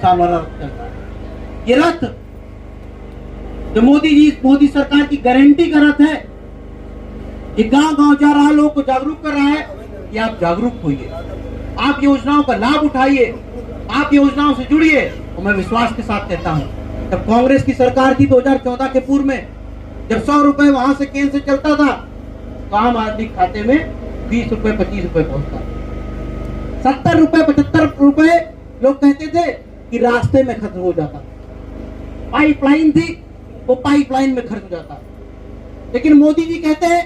साल वाला रथ चल रहा है। ये रथ जो मोदी सरकार की गारंटी का रथ है, ये गांव गांव जा रहा है, लोगों को जागरूक कर रहा है कि आप जागरूक होइए, आप योजनाओं का लाभ उठाइए, आप योजनाओं से जुड़िए। और मैं विश्वास के साथ कहता हूं, जब कांग्रेस की सरकार थी 2014 के पूर्व में, जब 100 रुपए वहां से केंद्र से चलता था तो आम आदमी खाते में 20 रुपए 25 रुपए पहुंचता, 70 रुपए 75 रुपए लोग कहते थे कि रास्ते में खत्म हो जाता। पाइपलाइन थी, वो पाइपलाइन में खर्च हो जाता। लेकिन मोदी जी कहते हैं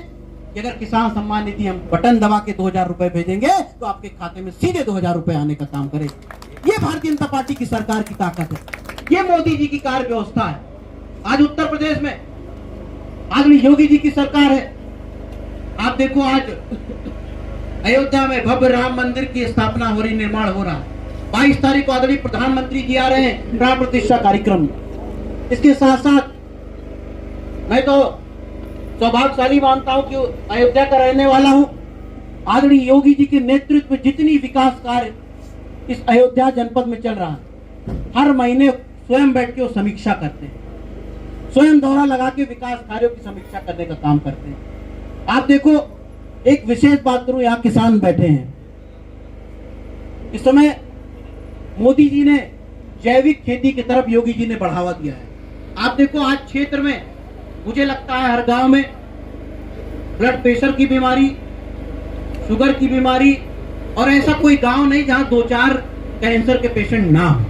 कि अगर किसान सम्मान निधि हम बटन दबा के 2000 रुपए भेजेंगे तो आपके खाते में सीधे 2000 रुपए आने का काम करेगा। ये भारतीय जनता पार्टी की सरकार की ताकत है, ये मोदी जी की कार्य व्यवस्था है। आज उत्तर प्रदेश में आदरणीय योगी जी की सरकार है। आप देखो, आज अयोध्या में भव्य राम मंदिर की स्थापना हो रही, निर्माण हो रहा है। 22 तारीख को आदरणीय प्रधानमंत्री जी आ रहे हैं प्राण प्रतिष्ठा कार्यक्रम में। इसके साथ साथ मैं तो सौभाग्यशाली मानता हूं कि अयोध्या का रहने वाला हूं। आदरणीय योगी जी के नेतृत्व में जितनी विकास कार्य इस अयोध्या जनपद में चल रहा है, हर महीने स्वयं बैठ के वो समीक्षा करते हैं, स्वयं दौरा लगा के विकास कार्यों की समीक्षा करने का काम करते हैं। आप देखो, एक विशेष बात करूं, यहाँ किसान बैठे हैं। इस समय मोदी जी ने जैविक खेती की तरफ योगी जी ने बढ़ावा दिया है। आप देखो, आज क्षेत्र में मुझे लगता है हर गांव में ब्लड प्रेशर की बीमारी, शुगर की बीमारी, और ऐसा कोई गांव नहीं जहां 2-4 कैंसर के पेशेंट ना हो।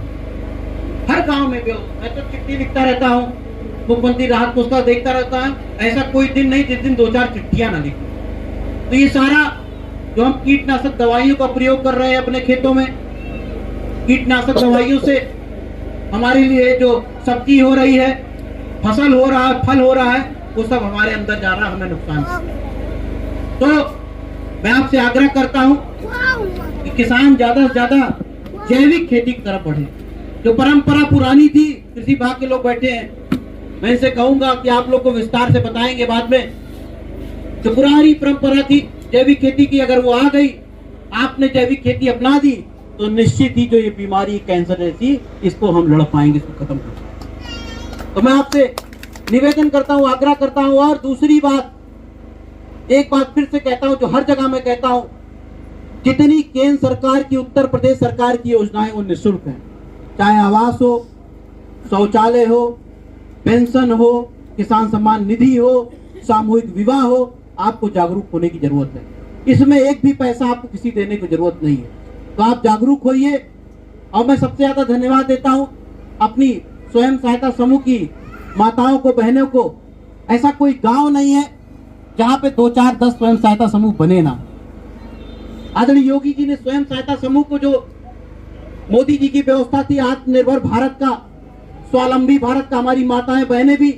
हर गांव में भी। मैं तो चिट्ठी लिखता रहता हूं, मुख्यमंत्री राहत कोष का देखता रहता है, ऐसा कोई दिन नहीं जिस दिन 2-4 चिट्ठियां ना लिखी। तो ये सारा जो हम कीटनाशक दवाइयों का प्रयोग कर रहे हैं अपने खेतों में, कीटनाशक दवाइयों से हमारे लिए जो सब्जी हो रही है, फसल हो रहा है, फल हो रहा है, वो सब हमारे अंदर जा रहा है, हमें नुकसान। तो मैं आपसे आग्रह करता हूं कि किसान ज्यादा से ज्यादा जैविक खेती की तरफ बढ़े। जो परंपरा पुरानी थी, कृषि विभाग के लोग बैठे हैं, मैं इनसे कहूंगा कि आप लोग को विस्तार से बताएंगे बाद में। जो पुरानी परंपरा थी जैविक खेती की, अगर वो आ गई, आपने जैविक खेती अपना दी, तो निश्चित ही जो ये बीमारी कैंसर जैसी, इसको हम लड़ पाएंगे, इसको खत्म कर पाएंगे। तो मैं आपसे निवेदन करता हूं, आग्रह करता हूं। और दूसरी बात, एक बात फिर से कहता हूं, जो हर जगह मैं कहता हूं, जितनी केंद्र सरकार की, उत्तर प्रदेश सरकार की योजनाएं वो निःशुल्क हैं। चाहे आवास हो, शौचालय हो, पेंशन हो, किसान सम्मान निधि हो, सामूहिक विवाह हो, आपको जागरूक होने की जरूरत है। इसमें एक भी पैसा आपको किसी देने की जरूरत नहीं है। तो आप जागरूक होइए। और मैं सबसे ज्यादा धन्यवाद देता हूं अपनी स्वयं सहायता समूह की माताओं को, बहनों को। ऐसा कोई गांव नहीं है जहां पे 2, 4, 10 स्वयं सहायता समूह बने ना। आदरणीय योगी जी ने स्वयं सहायता समूह को, जो मोदी जी की व्यवस्था थी आत्मनिर्भर भारत का, स्वावलंबी भारत का, हमारी माताएं बहनें भी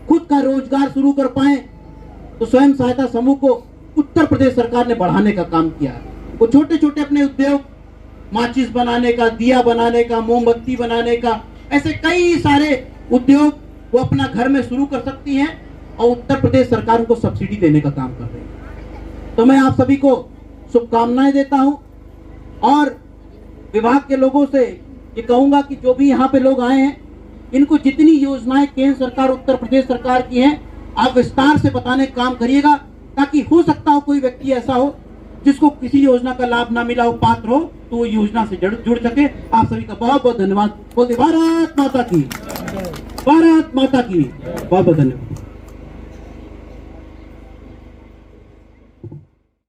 खुद का रोजगार शुरू कर पाए, तो स्वयं सहायता समूह को उत्तर प्रदेश सरकार ने बढ़ाने का काम किया है। वो छोटे छोटे अपने उद्योग, माचिस बनाने का, दिया बनाने का, मोमबत्ती बनाने का, ऐसे कई सारे उद्योग वो अपना घर में शुरू कर सकती हैं, और उत्तर प्रदेश सरकार उनको सब्सिडी देने का काम कर रही है। तो मैं आप सभी को शुभकामनाएं देता हूं, और विभाग के लोगों से ये कहूंगा कि जो भी यहाँ पे लोग आए हैं, इनको जितनी योजनाएं केंद्र सरकार, उत्तर प्रदेश सरकार की हैं, आप विस्तार से बताने का काम करिएगा, ताकि हो सकता हो कोई व्यक्ति ऐसा हो जिसको किसी योजना का लाभ ना मिला हो, पात्र हो, तो वो योजना से जुड़ सके। आप सभी का बहुत बहुत धन्यवाद। बोलते भारत माता की, भारत माता की बहुत बहुत धन्यवाद।